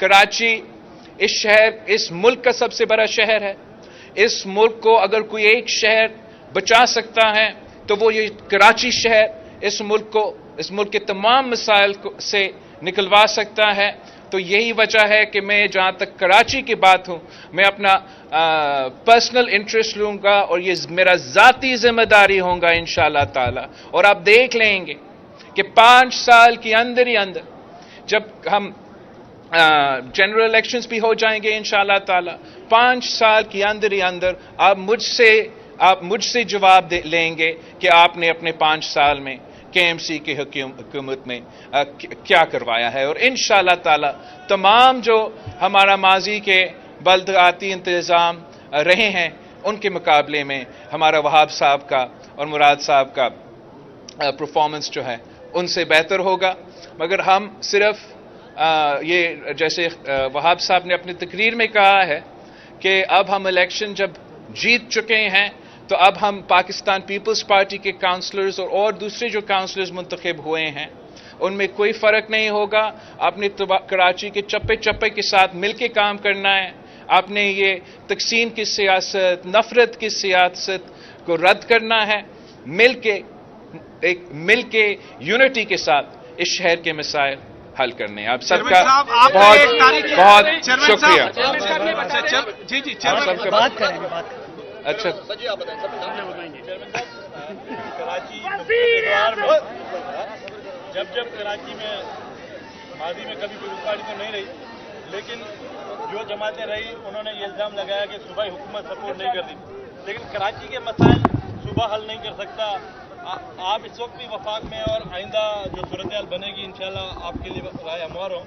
کراچی اس ملک کا سب سے بڑا شہر ہے. اس ملک کو اگر کوئی ایک شہر بچا سکتا ہے تو وہ یہ کراچی شہر اس ملک کے تمام مسائل سے نکلوا سکتا ہے. تو یہی وجہ ہے کہ میں جہاں تک کراچی کی بات ہوں میں اپنا پرسنل انٹرسٹ لوں گا اور یہ میرا ذاتی ذمہ داری ہوگا انشاءاللہ تعالی. اور آپ دیکھ لیں گے کہ 5 سال کے اندر ہی اندر جب ہم جنرل الیکشنز بھی ہو جائیں گے انشاءاللہ تعالی, 5 سال کے اندر ہی اندر آپ مجھ سے جواب لیں گے کہ آپ نے اپنے 5 سال میں کے ایم سی کی حکومت میں کیا کروایا ہے. اور انشاءاللہ تعالی تمام جو ہمارا ماضی کے بلدیاتی انتظام رہے ہیں ان کے مقابلے میں ہمارا وہاب صاحب کا اور مراد صاحب کا پرفارمنس جو ہے ان سے بہتر ہوگا. مگر ہم صرف یہ جیسے وہاب صاحب نے اپنی تقریر میں کہا ہے کہ اب ہم الیکشن جب جیت چکے ہیں تو اب ہم پاکستان پیپلز پارٹی کے کاؤنسلرز اور دوسرے جو کاؤنسلرز منتخب ہوئے ہیں ان میں کوئی فرق نہیں ہوگا. آپ نے کراچی کے چپے چپے کے ساتھ مل کے کام کرنا ہے. آپ نے یہ تقسیم کی سیاست, نفرت کی سیاست کو رد کرنا ہے. مل کے یونٹی کے ساتھ اس شہر کے مسائل حل کرنے. آپ سب کا بہت بہت شکریہ. اچھا جب کراچی میں ماضی میں کبھی کوئی رکاوٹ تو نہیں رہی, لیکن جو جماعتیں رہی انہوں نے یہ الزام لگایا کہ صوبائی حکومت سپورٹ نہیں کرتی, لیکن کراچی کے مسائل صوبہ حل نہیں کر سکتا. آپ اس وقت بھی وفاق میں اور آئندہ جو صورتحال بنے گی انشاءاللہ آپ کے لیے رائے ہموار ہوں,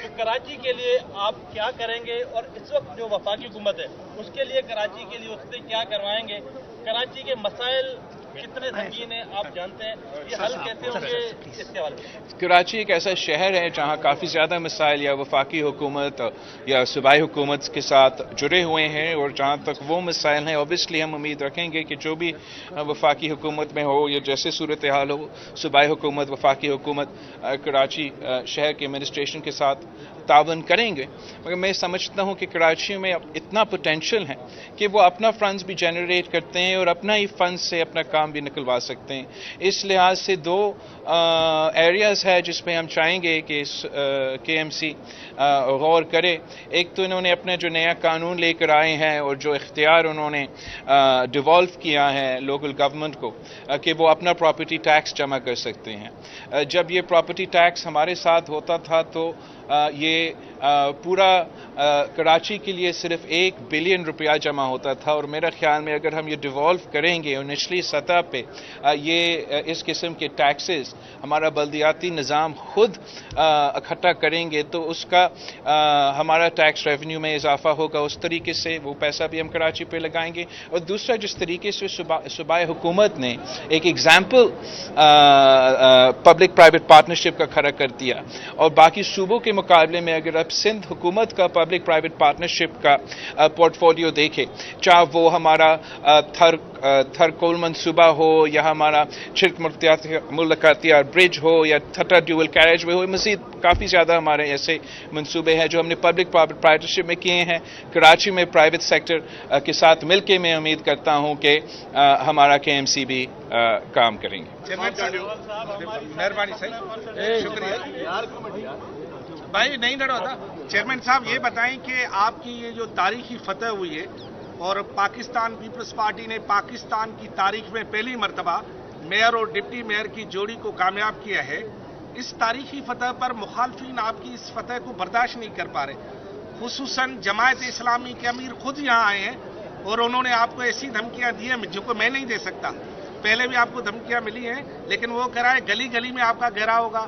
تو کراچی کے لیے آپ کیا کریں گے؟ اور اس وقت جو وفاقی حکومت ہے اس کے لیے کراچی کے لیے اس سے کیا کروائیں گے؟ کراچی کے مسائل کتنے سنگین ہیں آپ جانتے ہیں, یہ حل کیسے ہوں گے اس کے حوالے سے؟ کراچی ایک ایسا شہر ہے جہاں کافی زیادہ مسائل یا وفاقی حکومت یا صوبائی حکومت کے ساتھ جڑے ہوئے ہیں, اور جہاں تک وہ مسائل ہیں اوبیسلی ہم امید رکھیں گے کہ جو بھی وفاقی حکومت میں ہو یا جیسے صورتحال ہو, صوبائی حکومت وفاقی حکومت کراچی شہر کے ایڈمنسٹریشن کے ساتھ تعاون کریں گے. مگر میں سمجھتا ہوں کہ کراچی میں اتنا پوٹینشیل ہے کہ وہ اپنا فنڈز بھی جنریٹ کرتے ہیں اور اپنا ہی فنڈ سے اپنا کام بھی نکلوا سکتے ہیں. اس لحاظ سے 2 ایریاز ہے جس میں ہم چاہیں گے کہ کے ایم سی غور کرے. ایک تو انہوں نے اپنا جو نیا قانون لے کر آئے ہیں اور جو اختیار انہوں نے ڈیوالو کیا ہے لوکل گورنمنٹ کو کہ وہ اپنا پراپرٹی ٹیکس جمع کر سکتے ہیں. جب یہ پراپرٹی ٹیکس ہمارے ساتھ ہوتا تھا تو یہ پورا کراچی کے لیے صرف 1 بلین روپیہ جمع ہوتا تھا, اور میرا خیال میں اگر ہم یہ ڈیوالو کریں گے اور نچلی سطح پہ یہ اس قسم کے ٹیکسز ہمارا بلدیاتی نظام خود اکٹھا کریں گے تو اس کا ہمارا ٹیکس ریونیو میں اضافہ ہوگا. اس طریقے سے وہ پیسہ بھی ہم کراچی پہ لگائیں گے. اور دوسرا جس طریقے سے صوبائی حکومت نے ایک ایگزامپل پبلک پرائیویٹ پارٹنرشپ کا کھڑا کر دیا, اور باقی صوبوں کے مقابلے میں اگر اب سندھ حکومت کا پبلک پرائیویٹ پارٹنرشپ کا پورٹ فولیو دیکھے, چاہے وہ ہمارا تھر کول منصوبہ ہو یا ہمارا چھرک ملکاتیار برج ہو یا تھٹا ڈیول کیریج وے ہو, مزید کافی زیادہ ہمارے ایسے منصوبے ہیں جو ہم نے پبلک پرائیویٹ پارٹنرشپ میں کیے ہیں. کراچی میں پرائیویٹ سیکٹر کے ساتھ مل کے میں امید کرتا ہوں کہ ہمارا کے ایم سی بھی کام کریں گے. مہربانی شکریہ بھائی نہیں لڑا تھا. چیئرمین صاحب یہ بتائیں کہ آپ کی یہ جو تاریخی فتح ہوئی ہے اور پاکستان پیپلز پارٹی نے پاکستان کی تاریخ میں پہلی مرتبہ میئر اور ڈپٹی میئر کی جوڑی کو کامیاب کیا ہے, اس تاریخی فتح پر مخالفین آپ کی اس فتح کو برداشت نہیں کر پا رہے. خصوصاً جماعت اسلامی کے امیر خود یہاں آئے ہیں اور انہوں نے آپ کو ایسی دھمکیاں دی ہیں جو کہ میں نہیں دے سکتا. پہلے بھی آپ کو دھمکیاں ملی ہیں, لیکن وہ کہہ رہا ہے گلی گلی میں آپ کا گھیرا ہوگا,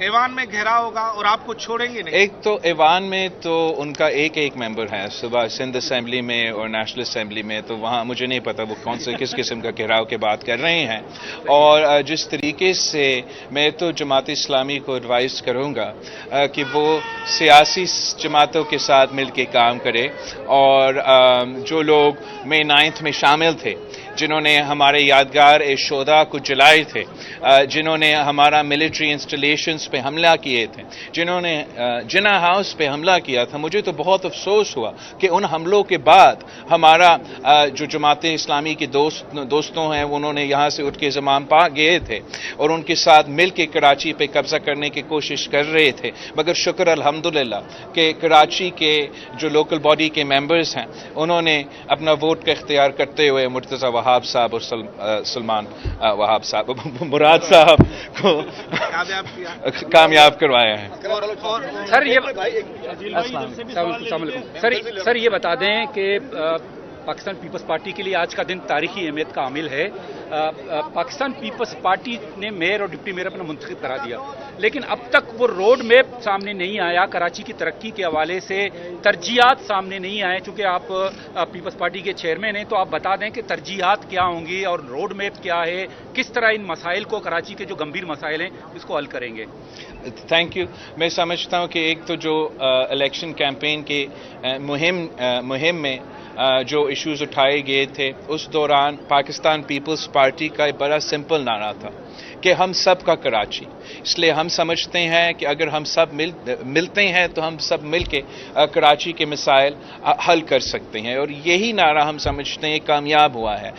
ایوان میں گھیرا ہوگا اور آپ کو چھوڑیں گے نہیں. ایک تو ایوان میں تو ان کا ایک ممبر ہے صبح سندھ اسمبلی میں اور نیشنل اسمبلی میں, تو وہاں مجھے نہیں پتا وہ کون سے کس قسم کا گھیراؤ کی بات کر رہے ہیں. اور جس طریقے سے میں تو جماعت اسلامی کو ایڈوائز کروں گا کہ وہ سیاسی جماعتوں کے ساتھ مل کے کام کرے, اور جو لوگ مئی 9 میں شامل تھے جنہوں نے ہمارے یادگار شہداء کو جلائے تھے، جنہوں نے ہمارا ملٹری انسٹالیشنز پہ حملہ کیے تھے، جنہوں نے جناح ہاؤس پہ حملہ کیا تھا، مجھے تو بہت افسوس ہوا کہ ان حملوں کے بعد ہمارا جو جماعت اسلامی کے دوستوں ہیں انہوں نے یہاں سے اٹھ کے زمام پا گئے تھے اور ان کے ساتھ مل کے کراچی پہ قبضہ کرنے کی کوشش کر رہے تھے، مگر شکر الحمدللہ کہ کراچی کے جو لوکل باڈی کے ممبرز ہیں انہوں نے اپنا ووٹ کا اختیار کرتے ہوئے مرتضی وہاب صاحب اور سلمان وہاب صاحب مراد صاحب کو کامیاب کروایا ہے۔ سر یہ بتا دیں کہ پاکستان پیپلز پارٹی کے لیے آج کا دن تاریخی اہمیت کا حامل ہے۔ پاکستان پیپلز پارٹی نے میئر اور ڈپٹی میئر اپنا منتخب کرا دیا، لیکن اب تک وہ روڈ میپ سامنے نہیں آیا، کراچی کی ترقی کے حوالے سے ترجیحات سامنے نہیں آئے۔ چونکہ آپ پیپلز پارٹی کے چیئرمین ہیں تو آپ بتا دیں کہ ترجیحات کیا ہوں گی اور روڈ میپ کیا ہے، کس طرح ان مسائل کو، کراچی کے جو گمبھیر مسائل ہیں اس کو حل کریں گے؟ Thank you. میں سمجھتا ہوں کہ ایک تو جو الیکشن کیمپین کے مہم میں جو ایشوز اٹھائے گئے تھے اس دوران پاکستان پیپلز پارٹی کا ایک بڑا سمپل نعرہ تھا کہ ہم سب کا کراچی، اس لیے ہم سمجھتے ہیں کہ اگر ہم سب ملتے ہیں تو ہم سب مل کے کراچی کے مسائل حل کر سکتے ہیں، اور یہی نعرہ ہم سمجھتے ہیں کامیاب ہوا ہے۔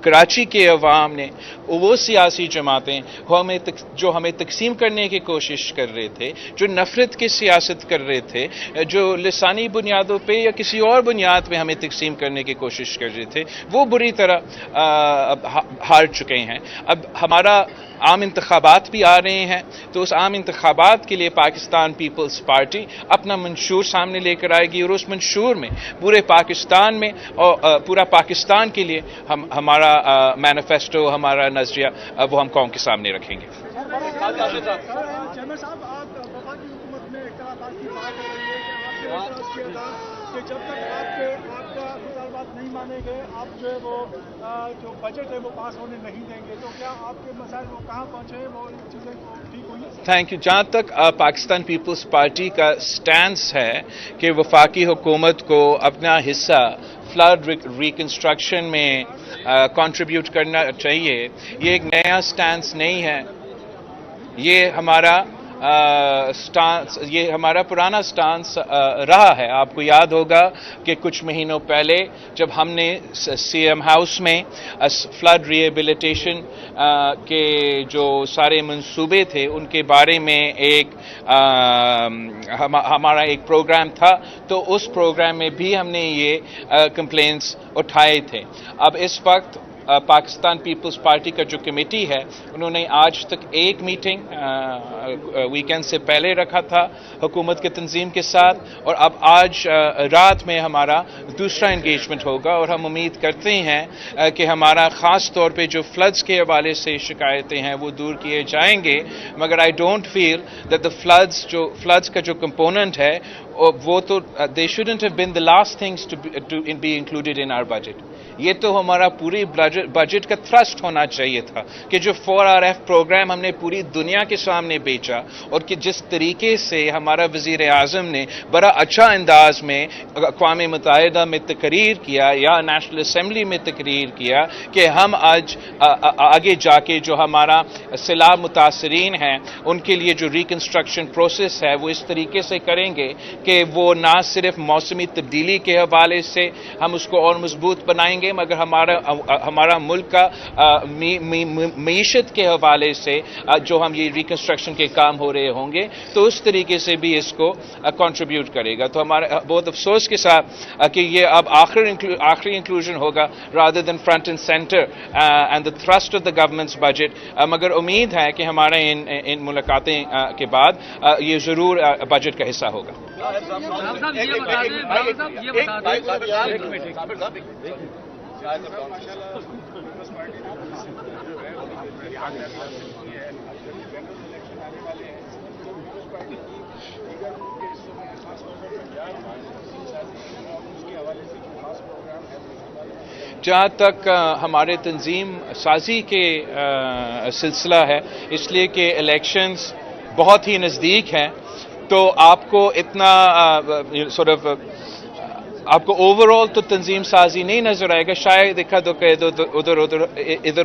کراچی کے عوام نے، وہ سیاسی جماعتیں جو ہمیں تقسیم کرنے کی کوشش کر رہے تھے، جو نفرت کی سیاست کر رہے تھے، جو لسانی بنیادوں پہ یا کسی اور بنیاد پہ ہمیں تقسیم کرنے کی کوشش کر رہے تھے، وہ بری طرح ہار چکے ہیں۔ اب ہمارا عام انتخابات بھی آ رہے ہیں تو اس عام انتخابات کے لیے پاکستان پیپلز پارٹی اپنا منشور سامنے لے کر آئے گی، اور اس منشور میں پورے پاکستان میں اور پورا پاکستان کے لیے ہمارا مینیفیسٹو، ہمارا نظریہ وہ ہم قوم کے سامنے رکھیں گے۔ کہ جب تک آپ کا مطالبات نہیں مانے گئے، آپ جو ہے وہ جو بجٹ ہے وہ پاس ہونے نہیں دیں گے، تو کیا آپ کے مسائل وہ کہاں پہنچے ہیں، وہ چیزیں ٹھیک ہوئی؟ Thank you. جہاں تک پاکستان پیپلز پارٹی کا سٹینس ہے کہ وفاقی حکومت کو اپنا حصہ فلڈ ریکنسٹرکشن میں کنٹریبیوٹ کرنا چاہیے، یہ ایک نیا سٹینس نہیں ہے، یہ ہمارا پرانا سٹانس رہا ہے۔ آپ کو یاد ہوگا کہ کچھ مہینوں پہلے جب ہم نے سی ایم ہاؤس میں فلڈ ریہیبلیٹیشن کے جو سارے منصوبے تھے ان کے بارے میں ہمارا ایک پروگرام تھا، تو اس پروگرام میں بھی ہم نے یہ کمپلینٹس اٹھائے تھے۔ اب اس وقت پاکستان پیپلز پارٹی کا جو کمیٹی ہے انہوں نے آج تک ایک میٹنگ ویکینڈ سے پہلے رکھا تھا حکومت کے تنظیم کے ساتھ، اور اب آج رات میں ہمارا دوسرا انگیجمنٹ ہوگا، اور ہم امید کرتے ہیں کہ ہمارا خاص طور پہ جو فلڈز کے حوالے سے شکایتیں ہیں وہ دور کیے جائیں گے، مگر I don't feel that the floods کا جو کمپوننٹ ہے وہ تو they shouldn't have been the last things to be included in our budget. یہ تو ہمارا پوری بجٹ کا تھرسٹ ہونا چاہیے تھا کہ جو 4RF پروگرام ہم نے پوری دنیا کے سامنے بیچا، اور کہ جس طریقے سے ہمارا وزیر اعظم نے بڑا اچھا انداز میں اقوام متحدہ میں تقریر کیا یا نیشنل اسمبلی میں تقریر کیا کہ ہم آج آگے جا کے جو ہمارا سیلاب متاثرین ہیں ان کے لیے جو ریکنسٹرکشن پروسیس ہے وہ اس طریقے سے کریں گے کہ وہ نہ صرف موسمی تبدیلی کے حوالے سے ہم اس کو اور مضبوط بنائیں گے، مگر ہمارا ملک کا معیشت کے حوالے سے جو ہم یہ ریکنسٹرکشن کے کام ہو رہے ہوں گے تو اس طریقے سے بھی اس کو کنٹریبیوٹ کرے گا۔ تو ہمارے بہت افسوس کے ساتھ کہ یہ اب آخری انکلوژن ہوگا rather than front and center and the thrust of the government's budget، مگر امید ہے کہ ہمارے ان ملاقاتیں کے بعد یہ ضرور بجٹ کا حصہ ہوگا۔ جہاں تک ہمارے تنظیم سازی کے سلسلہ ہے، اس لیے کہ الیکشنز بہت ہی نزدیک ہیں، تو آپ کو اتنا آپ کو اوور آل تو تنظیم سازی نہیں نظر آئے گا، شاید دیکھا تو کہ ادھر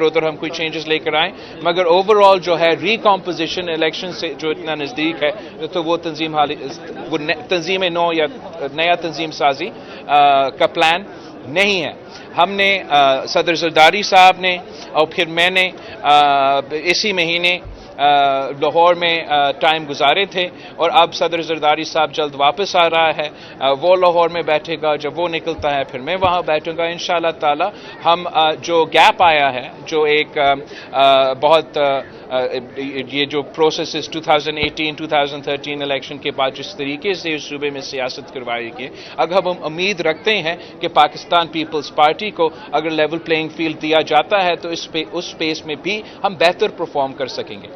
ادھر ہم کوئی چینجز لے کر آئیں، مگر اوور آل جو ہے ریکمپوزیشن الیکشن سے جو اتنا نزدیک ہے تو وہ تنظیم نو یا نیا تنظیم سازی کا پلان نہیں ہے. ہم نے صدر زرداری صاحب نے اور پھر میں نے اسی مہینے لاہور میں ٹائم گزارے تھے، اور اب صدر زرداری صاحب جلد واپس آ رہا ہے، وہ لاہور میں بیٹھے گا، جب وہ نکلتا ہے پھر میں وہاں بیٹھوں گا انشاءاللہ تعالی. ہم جو گیپ آیا ہے، جو ایک بہت یہ جو پروسیسز 2018-2013 الیکشن کے بعد جس طریقے سے اس صوبے میں سیاست کروائی گئی، اگر ہم امید رکھتے ہیں کہ پاکستان پیپلز پارٹی کو اگر لیول پلینگ فیلڈ دیا جاتا ہے تو اس سپیس میں بھی ہم بہتر پرفارم کر سکیں گے.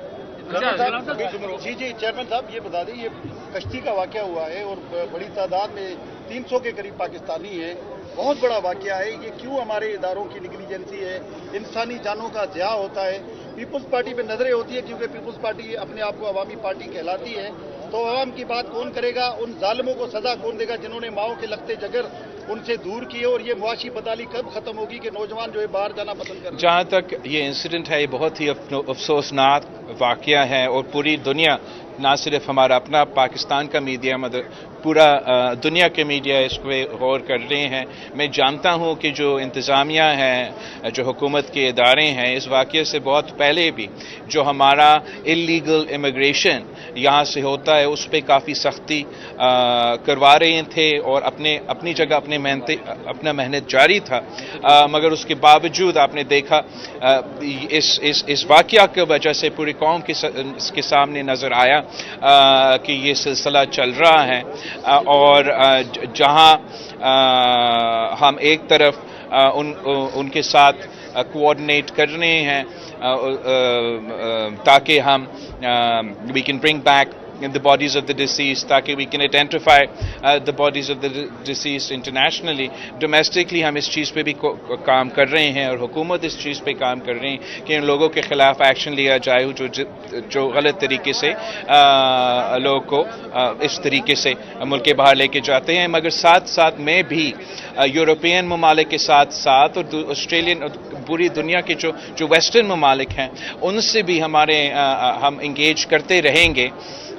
جی چیئرمین صاحب یہ بتا دیں، یہ کشتی کا واقعہ ہوا ہے اور بڑی تعداد میں 300 کے قریب پاکستانی ہیں، بہت بڑا واقعہ ہے. یہ کیوں ہمارے اداروں کی نیگلیجنسی ہے؟ انسانی جانوں کا ضیاع ہوتا ہے. پیپلز پارٹی پہ نظریں ہوتی ہے کیونکہ پیپلز پارٹی اپنے آپ کو عوامی پارٹی کہلاتی ہے، تو عوام کی بات کون کرے گا؟ ان ظالموں کو سزا کون دے گا جنہوں نے ماؤں کے لگتے جگر ان سے دور کیے؟ اور یہ معاشی بدحالی کب ختم ہوگی کہ نوجوان جو ہے باہر جانا پسند کریں؟ جہاں تک یہ انسیڈنٹ ہے، یہ بہت ہی افسوسناک واقعہ ہے، اور پوری دنیا، نہ صرف ہمارا اپنا پاکستان کا میڈیا مگر پورا دنیا کے میڈیا اس پہ غور کر رہے ہیں. میں جانتا ہوں کہ جو انتظامیہ ہے، جو حکومت کے ادارے ہیں، اس واقعے سے بہت پہلے بھی جو ہمارا اللیگل امیگریشن یہاں سے ہوتا ہے اس پہ کافی سختی کروا رہے تھے، اور اپنی جگہ اپنا محنت جاری تھا. مگر اس کے باوجود آپ نے دیکھا اس واقعہ کی وجہ سے پوری قوم کے سامنے نظر آیا کہ یہ سلسلہ چل رہا ہے، اور جہاں ہم ایک طرف ان کے ساتھ کوآرڈینیٹ کر رہے ہیں تاکہ ہم we can bring back the bodies of the deceased, تاکہ we can identify the bodies of the deceased internationally. Domestically ہم اس چیز پہ بھی کام کر رہے ہیں، اور حکومت اس چیز پہ کام کر رہے ہیں کہ ان لوگوں کے خلاف ایکشن لیا جائے جو غلط طریقے سے لوگوں کو اس طریقے سے ملک کے باہر لے کے جاتے ہیں. مگر ساتھ میں بھی یورپین ممالک کے ساتھ اور آسٹریلین، پوری دنیا کے جو ویسٹرن ممالک ہیں ان سے بھی ہم انگیج کرتے رہیں گے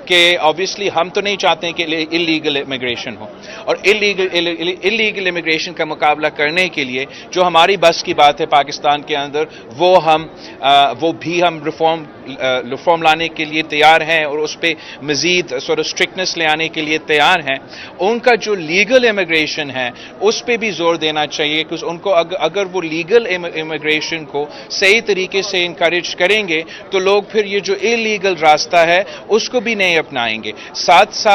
کہ آبویسلی ہم تو نہیں چاہتے ہیں کہ اللیگل امیگریشن ہو، اور اللیگل امیگریشن کا مقابلہ کرنے کے لیے جو ہماری بس کی بات ہے پاکستان کے اندر، وہ بھی ہم ریفارم لانے کے لیے تیار ہیں، اور اس پہ مزید اسٹرکٹنس لے آنے کے لیے تیار ہیں. ان کا جو لیگل امیگریشن ہے اس پہ بھی زور دینا چاہیے کہ ان کو اگر وہ لیگل امیگریشن کو صحیح طریقے سے انکریج کریں گے تو لوگ پھر یہ جو اللیگل راستہ ہے اس کو بھی نہیں اپنائیں گے. ساتھ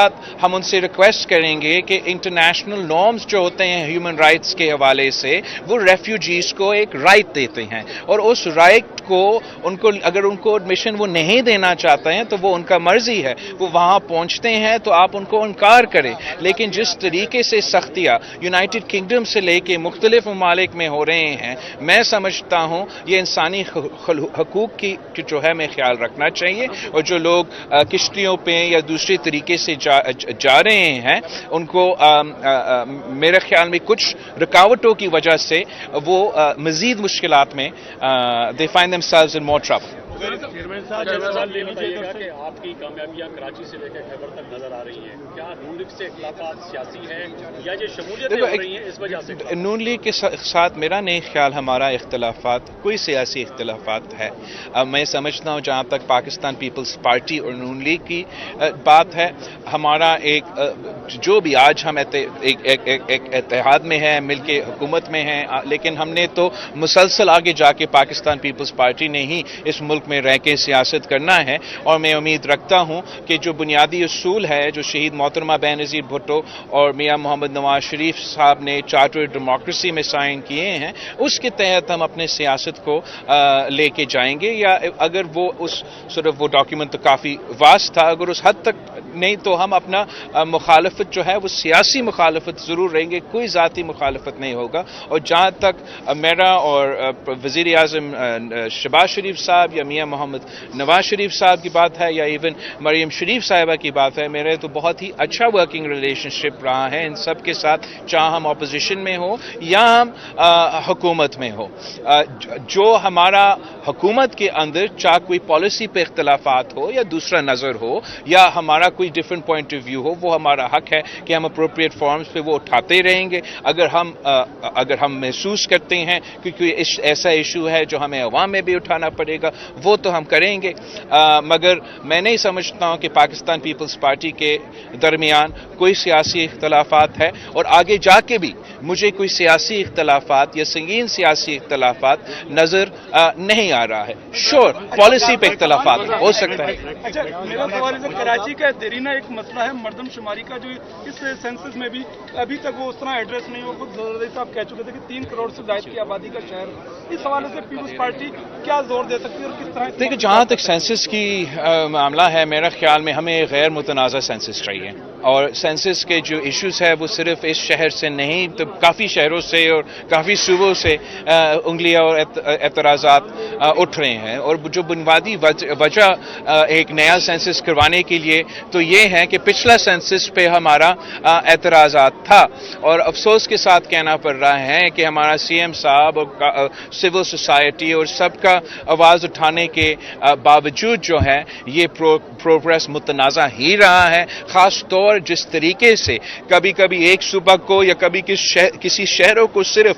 ہم ان سے ریکویسٹ کریں گے کہ انٹرنیشنل نارمز جو ہوتے ہیں ہیومن رائٹس کے حوالے سے، وہ ریفیوجیز کو ایک رائٹ دیتے ہیں، اور اس رائٹ کو اگر ان کو ایڈمیشن وہ نہیں دینا چاہتے ہیں تو وہ ان کا مرضی ہے. وہ وہاں پہنچتے ہیں تو آپ ان کو انکار کریں، لیکن جس طریقے سے سختیاں یونائٹڈ کنگڈم سے لے کے مختلف ممالک میں ہو رہے ہیں، میں سمجھتا ہوں یہ انسانی حقوق کی جو ہے میں خیال رکھنا چاہیے. اور جو لوگ کشتیوں پہ یا دوسرے طریقے سے جا رہے ہیں ان کو میرے خیال میں کچھ رکاوٹوں کی وجہ سے وہ مزید مشکلات میں they find themselves in more trouble. Chairman صاحب یہ بتائیے گا کہ آپ کی کامیابیاں کراچی سے لے کے خیبر تک نظر آ رہی ہیں، کیا نون لیگ سے اختلافات سیاسی ہیں یا یہ شمولیتیں ہو رہی ہیں اس وجہ سے؟ نون لیگ کے ساتھ میرا نہیں خیال ہمارا اختلافات کوئی سیاسی اختلافات ہے. میں سمجھتا ہوں جہاں تک پاکستان پیپلز پارٹی اور نون لیگ کی بات ہے، ہمارا ایک جو بھی آج ہم ایک اتحاد میں ہیں، مل کے حکومت میں ہیں، لیکن ہم نے تو مسلسل آگے جا کے پاکستان پیپلز پارٹی نے ہی اس ملک میں رہ کے سیاست کرنا ہے. اور میں امید رکھتا ہوں کہ جو بنیادی اصول ہے جو شہید محترمہ بینظیر بھٹو اور میاں محمد نواز شریف صاحب نے چارٹر ڈیموکریسی میں سائن کیے ہیں، اس کے تحت ہم اپنے سیاست کو لے کے جائیں گے. یا اگر وہ ڈاکیومنٹ تو کافی واسٹ تھا، اگر اس حد تک نہیں تو ہم اپنا مخالفت جو ہے وہ سیاسی مخالفت ضرور رہیں گے, کوئی ذاتی مخالفت نہیں ہوگا. اور جہاں تک میرا اور وزیر اعظم شہباز شریف صاحب یا میاں محمد نواز شریف صاحب کی بات ہے یا ایون مریم شریف صاحبہ کی بات ہے, میرے تو بہت ہی اچھا ورکنگ ریلیشن شپ رہا ہے ان سب کے ساتھ, چاہے ہم اپوزیشن میں ہوں یا ہم حکومت میں ہو. جو ہمارا حکومت کے اندر چاہے کوئی پالیسی پہ اختلافات ہو یا دوسرا نظر ہو یا ہمارا کوئی ڈفرینٹ پوائنٹ آف ویو ہو, وہ ہمارا حق ہے کہ ہم اپروپریٹ فارمز پہ وہ اٹھاتے رہیں گے. اگر ہم محسوس کرتے ہیں کہ کوئی ایسا ایشو ہے جو ہمیں عوام میں بھی اٹھانا پڑے گا, وہ تو ہم کریں گے. مگر میں نہیں سمجھتا ہوں کہ پاکستان پیپلز پارٹی کے درمیان کوئی سیاسی اختلافات ہے, اور آگے جا کے بھی مجھے کوئی سیاسی اختلافات یا سنگین سیاسی اختلافات نظر نہیں آ رہا ہے. شور پالیسی پہ اختلافات ہو سکتا ہے. اچھا, میرا سوال ہے کراچی کا دیرینہ ایک مسئلہ ہے مردم شماری کا, جو اس سینسس میں بھی ابھی تک وہ اس طرح ایڈریس نہیں ہو. خود زرداری صاحب کہہ چکے تھے کہ 3 کروڑ سے زائد کی آبادی کا شہر. اس حوالے سے پیپلز پارٹی کیا زور دے سکتی ہے اور کس طرح؟ دیکھیں, جہاں تک سینسس کی معاملہ ہے, میرا خیال میں ہمیں غیر متنازع سینسس چاہیے. اور سینسس کے جو ایشوز ہے وہ صرف اس شہر سے نہیں تو کافی شہروں سے اور کافی صوبوں سے انگلیاں اور اعتراضات اٹھ رہے ہیں. اور جو بنیادی وجہ ایک نیا سینسس کروانے کے لیے تو یہ ہے کہ پچھلا سینسس پہ ہمارا اعتراضات تھا, اور افسوس کے ساتھ کہنا پڑ رہا ہے کہ ہمارا سی ایم صاحب اور سول سوسائٹی اور سب کا آواز اٹھانے کے باوجود جو ہے یہ پروگریس متنازع ہی رہا ہے. خاص طور جس طریقے سے کبھی کبھی ایک صوبہ کو یا کبھی کسی شہروں کو صرف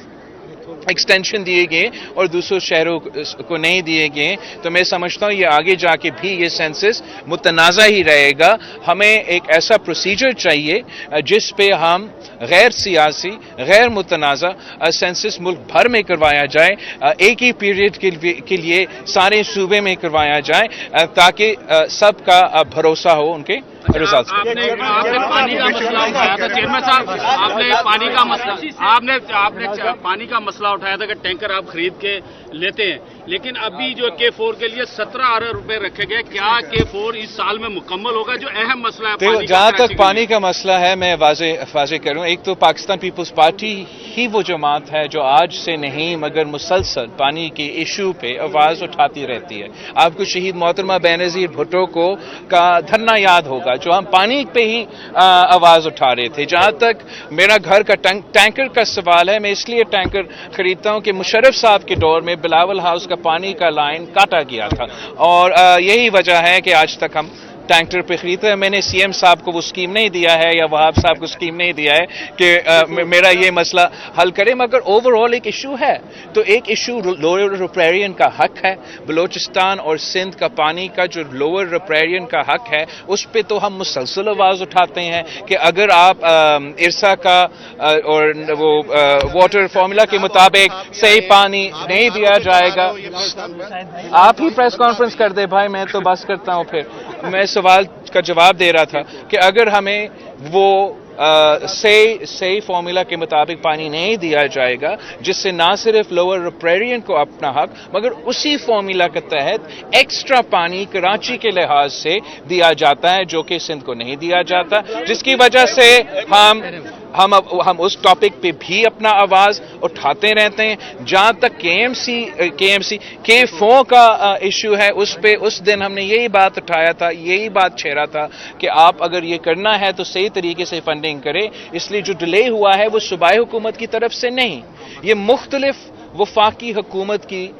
ایکسٹینشن دیے گئے اور دوسرے شہروں کو نہیں دیے گئے, تو میں سمجھتا ہوں یہ آگے جا کے بھی یہ سینسس متنازع ہی رہے گا. ہمیں ایک ایسا پروسیجر چاہیے جس پہ ہم غیر سیاسی غیر متنازع سینسس ملک بھر میں کروایا جائے, ایک ہی پیریڈ کے لیے سارے صوبے میں کروایا جائے تاکہ سب کا بھروسہ ہو ان کے ریزلٹس. آپ نے پانی کا مسئلہ اٹھایا تھا چیئرمین صاحب, آپ نے پانی کا مسئلہ اٹھایا تھا کہ ٹینکر آپ خرید کے لیتے ہیں, لیکن ابھی جو K4 کے لیے 17 ارب روپے رکھے گئے, کیا K4 اس سال میں مکمل ہوگا؟ جو اہم مسئلہ ہے جہاں تک پانی کا مسئلہ ہے میں واضح کروں, ایک تو پاکستان پیپلز پارٹی ہی وہ جماعت ہے جو آج سے نہیں مگر مسلسل پانی کے ایشو پہ آواز اٹھاتی رہتی ہے. آپ کو شہید محترمہ بینظیر بھٹو کا دھرنا یاد ہوگا جو ہم پانی پہ ہی آواز اٹھا رہے تھے. جہاں تک میرا گھر کا ٹینکر کا سوال ہے, میں اس لیے ٹینکر خریدتا ہوں کہ مشرف صاحب کے دور میں بلاول ہاؤس کا پانی کا لائن کاٹا گیا تھا, اور یہی وجہ ہے کہ آج تک ہم ٹینکر پہ خریدتے ہیں. میں نے سی ایم صاحب کو وہ اسکیم نہیں دیا ہے یا وہاب صاحب کو اسکیم نہیں دیا ہے کہ میرا یہ مسئلہ حل کرے, مگر اوور آل ایک ایشو ہے. تو ایک ایشو لوور رپیرین کا حق ہے, بلوچستان اور سندھ کا پانی کا جو لوور رپیرین کا حق ہے اس پہ تو ہم مسلسل آواز اٹھاتے ہیں کہ اگر آپ ارسا کا اور وہ واٹر فارمولا کے مطابق صحیح پانی نہیں دیا جائے گا. آپ ہی پریس کانفرنس کر دے بھائی, میں تو بس کرتا ہوں. پھر میں سوال کا جواب دے رہا تھا کہ اگر ہمیں وہ صحیح فارمولا کے مطابق پانی نہیں دیا جائے گا جس سے نہ صرف لوور رپیرین کو اپنا حق مگر اسی فارمولا کے تحت ایکسٹرا پانی کراچی کے لحاظ سے دیا جاتا ہے جو کہ سندھ کو نہیں دیا جاتا, جس کی وجہ سے ہم اس ٹاپک پہ بھی اپنا آواز اٹھاتے رہتے ہیں. جہاں تک K4 کا ایشو ہے اس پہ اس دن ہم نے یہی بات اٹھایا تھا, یہی بات چھیڑا تھا کہ آپ اگر یہ کرنا ہے تو صحیح طریقے سے فنڈنگ کریں. اس لیے جو ڈیلے ہوا ہے وہ صوبائی حکومت کی طرف سے نہیں, یہ مختلف وفاقی حکومت کی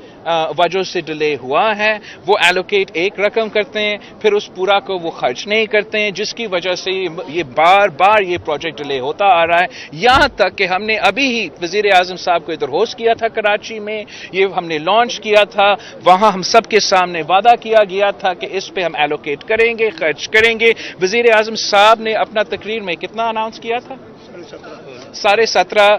وجہ سے ڈیلے ہوا ہے. وہ ایلوکیٹ ایک رقم کرتے ہیں پھر اس پورا کو وہ خرچ نہیں کرتے ہیں, جس کی وجہ سے یہ بار یہ پروجیکٹ ڈیلے ہوتا آ رہا ہے. یہاں تک کہ ہم نے ابھی ہی وزیر اعظم صاحب کو ادھر ہوسٹ کیا تھا کراچی میں, یہ ہم نے لانچ کیا تھا, وہاں ہم سب کے سامنے وعدہ کیا گیا تھا کہ اس پہ ہم ایلوکیٹ کریں گے, خرچ کریں گے. وزیر اعظم صاحب نے اپنا تقریر میں کتنا اناؤنس کیا تھا؟ 17.5